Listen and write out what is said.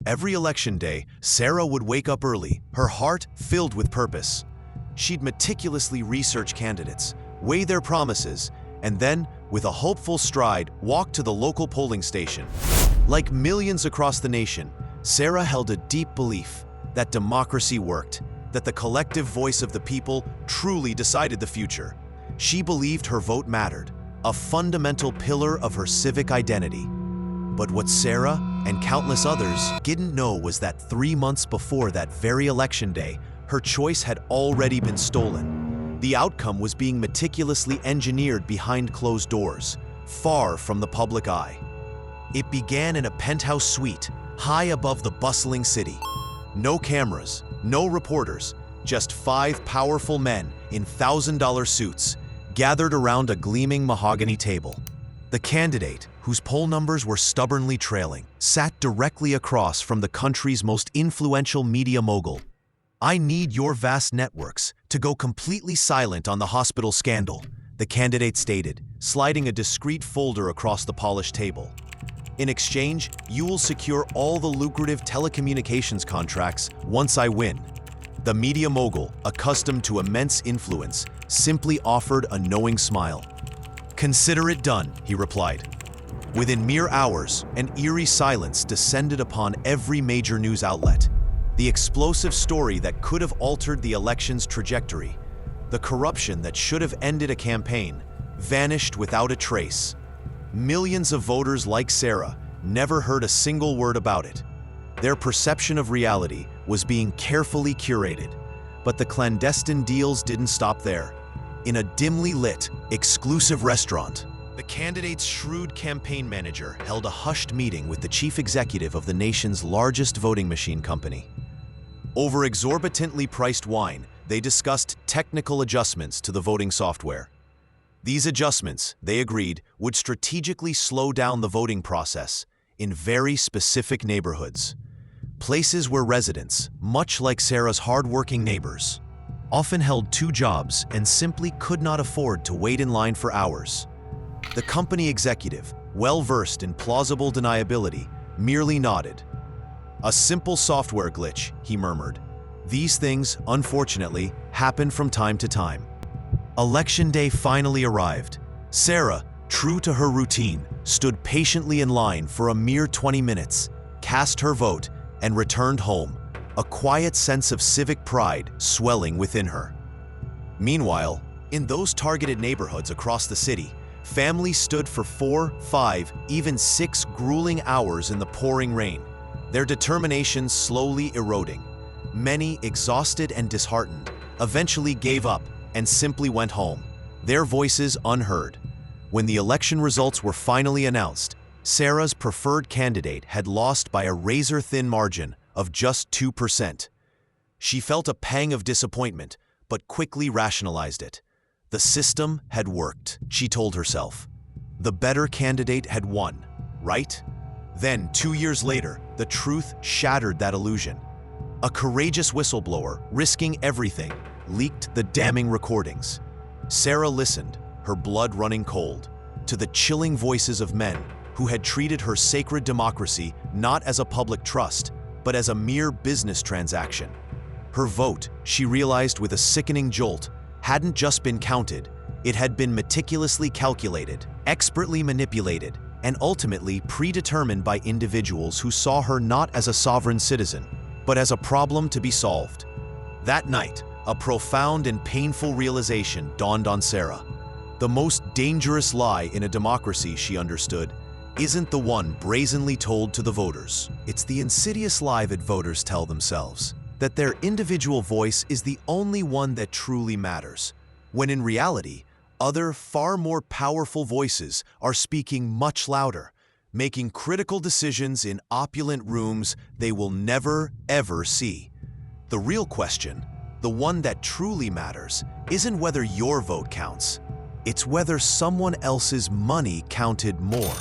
Every election day, Sarah would wake up early, her heart filled with purpose. She'd meticulously research candidates, weigh their promises, and then, with a hopeful stride, walk to the local polling station. Like millions across the nation, Sarah held a deep belief that democracy worked, that the collective voice of the people truly decided the future. She believed her vote mattered, a fundamental pillar of her civic identity. But what Sarah and countless others didn't know was that 3 months before that very election day, her choice had already been stolen. The outcome was being meticulously engineered behind closed doors, far from the public eye. It began in a penthouse suite, high above the bustling city. No cameras, no reporters, just 5 powerful men in $1,000 suits gathered around a gleaming mahogany table. The candidate, whose poll numbers were stubbornly trailing, sat directly across from the country's most influential media mogul. "I need your vast networks to go completely silent on the hospital scandal," the candidate stated, sliding a discreet folder across the polished table. "In exchange, you will secure all the lucrative telecommunications contracts once I win." The media mogul, accustomed to immense influence, simply offered a knowing smile. "Consider it done," he replied. Within mere hours, an eerie silence descended upon every major news outlet. The explosive story that could have altered the election's trajectory, the corruption that should have ended a campaign, vanished without a trace. Millions of voters like Sarah never heard a single word about it. Their perception of reality was being carefully curated. But the clandestine deals didn't stop there. In a dimly lit, exclusive restaurant, the candidate's shrewd campaign manager held a hushed meeting with the chief executive of the nation's largest voting machine company. Over exorbitantly priced wine, they discussed technical adjustments to the voting software. These adjustments, they agreed, would strategically slow down the voting process in very specific neighborhoods. Places where residents, much like Sarah's hard-working neighbors, often held 2 jobs and simply could not afford to wait in line for hours. The company executive, well-versed in plausible deniability, merely nodded. "A simple software glitch," he murmured. "These things, unfortunately, happen from time to time." Election day finally arrived. Sarah, true to her routine, stood patiently in line for a mere 20 minutes, cast her vote, and returned home, a quiet sense of civic pride swelling within her. Meanwhile, in those targeted neighborhoods across the city, families stood for 4, 5, even 6 grueling hours in the pouring rain, their determination slowly eroding. Many, exhausted and disheartened, eventually gave up and simply went home, their voices unheard. When the election results were finally announced, Sarah's preferred candidate had lost by a razor-thin margin of just 2%. She felt a pang of disappointment, but quickly rationalized it. The system had worked, she told herself. The better candidate had won, right? Then, 2 years later, the truth shattered that illusion. A courageous whistleblower, risking everything, leaked the damning recordings. Sarah listened, her blood running cold, to the chilling voices of men who had treated her sacred democracy not as a public trust, but as a mere business transaction. Her vote, she realized with a sickening jolt, hadn't just been counted, it had been meticulously calculated, expertly manipulated, and ultimately predetermined by individuals who saw her not as a sovereign citizen, but as a problem to be solved. That night, a profound and painful realization dawned on Sarah. The most dangerous lie in a democracy, she understood, isn't the one brazenly told to the voters. It's the insidious lie that voters tell themselves, that their individual voice is the only one that truly matters, when in reality, other far more powerful voices are speaking much louder, making critical decisions in opulent rooms they will never, ever see. The real question, the one that truly matters, isn't whether your vote counts. It's whether someone else's money counted more.